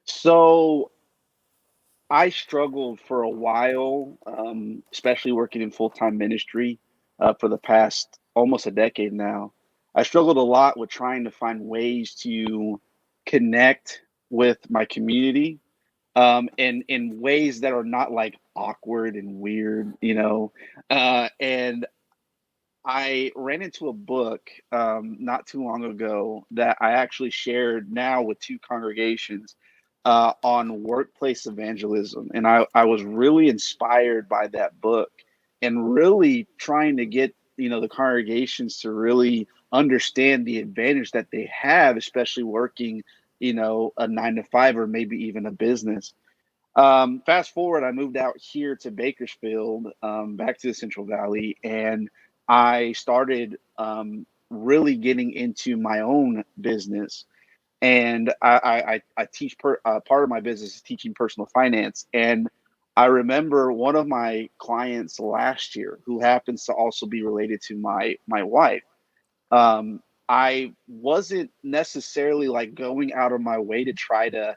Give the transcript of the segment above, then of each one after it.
So I struggled for a while, especially working in full-time ministry for the past almost a decade now. I struggled a lot with trying to find ways to connect with my community in ways that are not like awkward and weird. And I ran into a book not too long ago that I actually shared now with two congregations on workplace evangelism. And I was really inspired by that book and really trying to get, the congregations to really understand the advantage that they have, especially working, a 9 to 5 or maybe even a business. Fast forward, I moved out here to Bakersfield, back to the Central Valley, and I started really getting into my own business. And I teach part of my business is teaching personal finance. And I remember one of my clients last year, who happens to also be related to my wife. I wasn't necessarily like going out of my way to try to,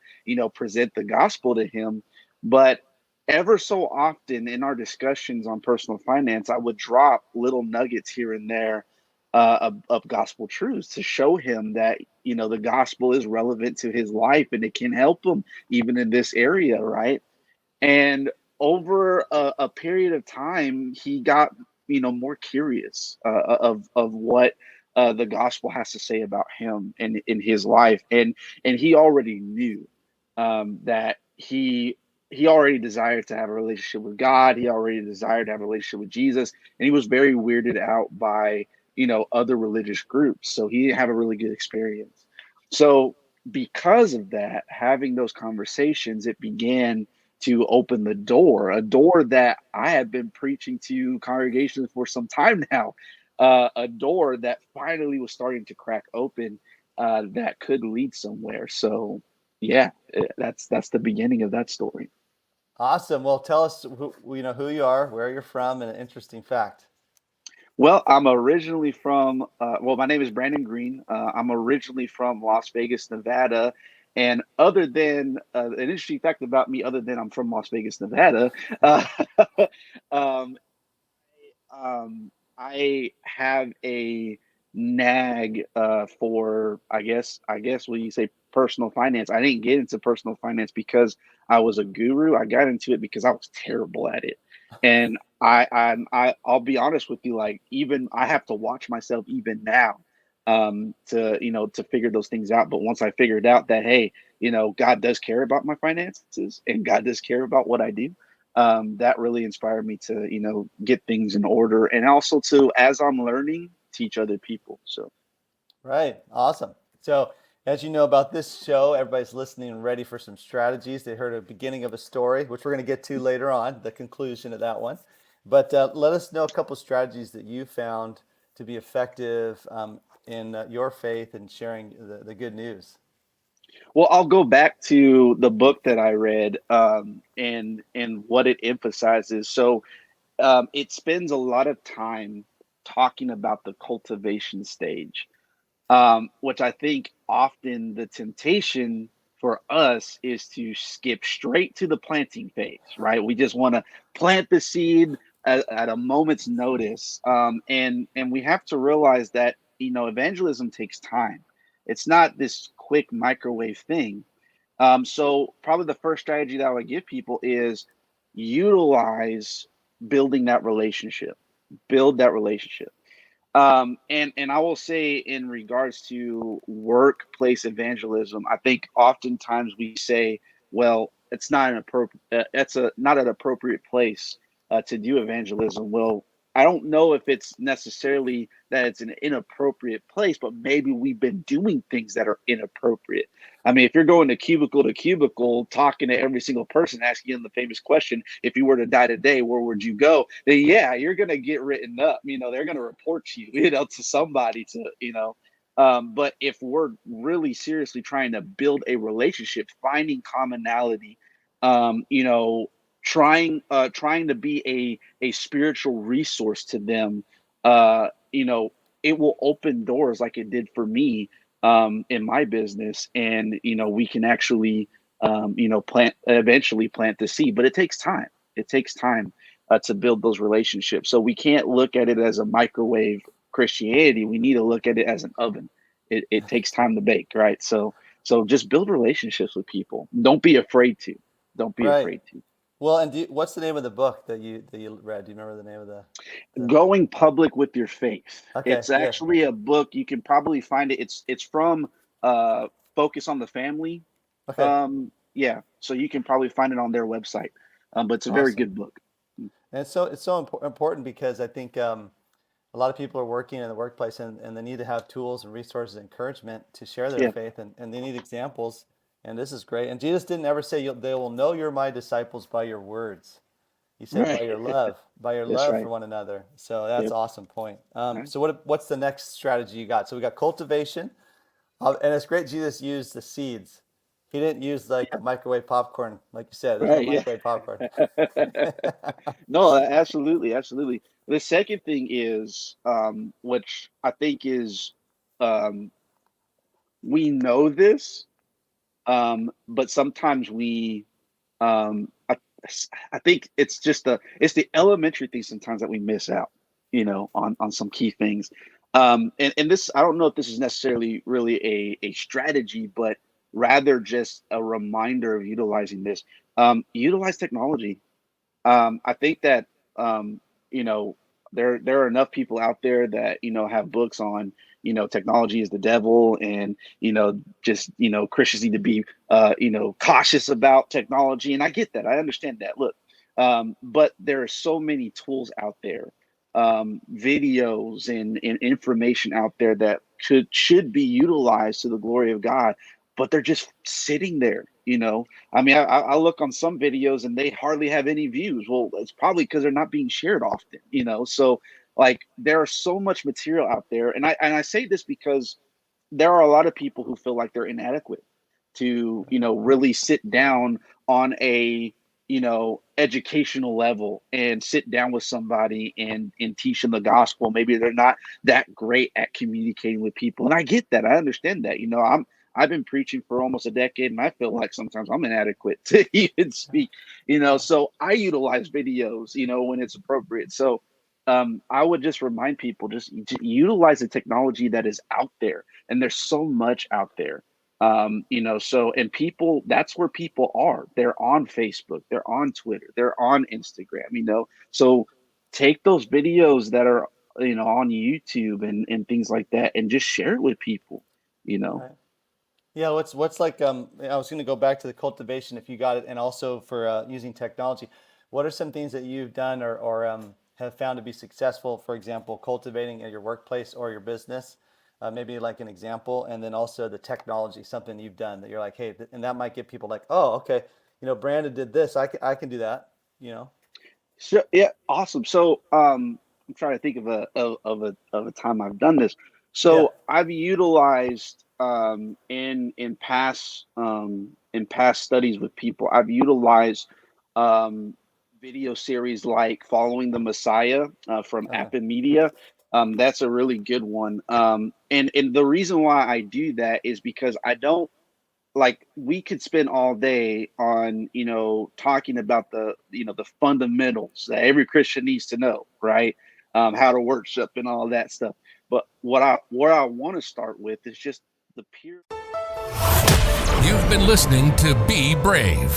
present the gospel to him, but ever so often in our discussions on personal finance, I would drop little nuggets here and there of gospel truths to show him that, the gospel is relevant to his life and it can help him even in this area, right? And over a period of time, he got, more curious of what the gospel has to say about him and in his life, and he already knew that he already desired to have a relationship with God. He already desired to have a relationship with Jesus, and he was very weirded out by other religious groups. So he didn't have a really good experience. So because of that, having those conversations, it began to open the door, a door that I have been preaching to congregations for some time now, a door that finally was starting to crack open that could lead somewhere. So, yeah, that's the beginning of that story. Awesome. Well, tell us who you are, where you're from, and an interesting fact. Well, I'm originally from, my name is Brandon Greene. I'm originally from Las Vegas, Nevada. And other than an interesting fact about me, other than I'm from Las Vegas, Nevada, uh, um, I have a nag for I guess when you say personal finance. I didn't get into personal finance because I was a guru. I got into it because I was terrible at it. And I'll be honest with you, like even I have to watch myself even now to figure those things out. But once I figured out that hey, God does care about my finances and God does care about what I do, that really inspired me to get things in order and also to as I'm learning teach other people. So Right. Awesome. So, as you know about this show, everybody's listening and ready for some strategies. They heard a beginning of a story, which we're going to get to later on, the conclusion of that one. But let us know a couple strategies that you found to be effective in your faith and sharing the good news. well, I'll go back to the book that I read and what it emphasizes. So it spends a lot of time talking about the cultivation stage, which I think often the temptation for us is to skip straight to the planting phase, right? We just want to plant the seed at a moment's notice, and we have to realize that evangelism takes time. It's not this quick microwave thing. So probably the first strategy that I would give people is utilize building that relationship, build that relationship. And I will say in regards to workplace evangelism, I think oftentimes we say, well, it's not an appropriate, it's a not an appropriate place to do evangelism. Well, I don't know if it's necessarily that it's an inappropriate place, but maybe we've been doing things that are inappropriate. I mean, if you're going to cubicle, talking to every single person, asking them the famous question, if you were to die today, where would you go? Then yeah, you're gonna get written up. They're gonna report you, to somebody but if we're really seriously trying to build a relationship, finding commonality, um, you know, trying to be a spiritual resource to them, it will open doors like it did for me in my business, and we can actually eventually plant the seed. But it takes time. It takes time to build those relationships. So we can't look at it as a microwave Christianity. We need to look at it as an oven. It takes time to bake, right? So just build relationships with people. Don't be afraid to. Don't be Right. afraid to. Well, and what's the name of the book that you read? Do you remember the name of the? Going public with your faith. Okay, It's good. actually a book. You can probably find it. It's from uh, Focus on the Family. Okay, Yeah, so you can probably find it on their website. But it's a very awesome. good book. And it's so important because I think a lot of people are working in the workplace and they need to have tools and resources and encouragement to share their Yeah, faith and they need examples. And this is great. And Jesus didn't ever say they will know you're my disciples by your words. He said right. by your That's love for right. one another. So that's Yep. awesome point. All right. So what's the next strategy you got? So we got cultivation, and it's great Jesus used the seeds. He didn't use like the microwave popcorn, like you said. There's no Right. Yeah. microwave popcorn. No, absolutely, absolutely. The second thing is, which I think is, um, we know this, but sometimes um, I, I think it's the elementary things sometimes that we miss out, on some key things. And this, I don't know if this is necessarily really a strategy, but rather just a reminder of utilizing this. Utilize technology. I think that um, you know there are enough people out there that have books on technology is the devil, and just Christians need to be cautious about technology, and I get that, I understand that. Look, but there are so many tools out there, videos and information out there that should be utilized to the glory of God, but they're just sitting there. I mean, I look on some videos and they hardly have any views. Well, it's probably because they're not being shared often, So, like, there are so much material out there, and I say this because there are a lot of people who feel like they're inadequate to, really sit down on a, educational level and sit down with somebody and teach them the gospel. Maybe they're not that great at communicating with people. And I get that. I understand that. I've been preaching for almost a decade, and I feel like sometimes I'm inadequate to even speak, so I utilize videos, when it's appropriate. So I would just remind people, just to utilize the technology that is out there, and there's so much out there. So, and people, that's where people are. They're on Facebook, they're on Twitter, they're on Instagram, So take those videos that are, on YouTube and things like that, and just share it with people, you know. Right. Yeah, what's like I was going to go back to the cultivation if you got it, and also for using technology. What are some things that you've done or have found to be successful? For example, cultivating at your workplace or your business, maybe like an example, and then also the technology, something you've done that you're like, hey, and that might get people like, oh, okay, Brandon did this, I can do that, you know. So yeah, awesome. So I'm trying to think of a time I've done this. Yeah. So I've utilized in past studies with people, I've utilized um, video series like Following the Messiah from Uh-huh. Appen Media. That's a really good one. And the reason why I do that is because I don't, like, we could spend all day on talking about the fundamentals that every Christian needs to know, right? How to worship and all that stuff. But what I want to start with is just the pure. You've been listening to Be Brave.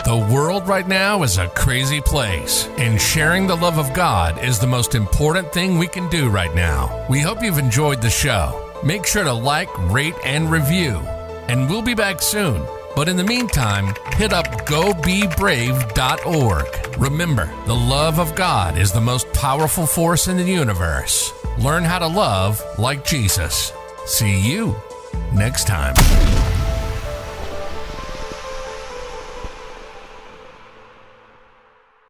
The world right now is a crazy place, and sharing the love of God is the most important thing we can do right now. We hope you've enjoyed the show. Make sure to like, rate, and review. And we'll be back soon. But in the meantime, hit up gobebrave.org. Remember, the love of God is the most powerful force in the universe. Learn how to love like Jesus. See you next time.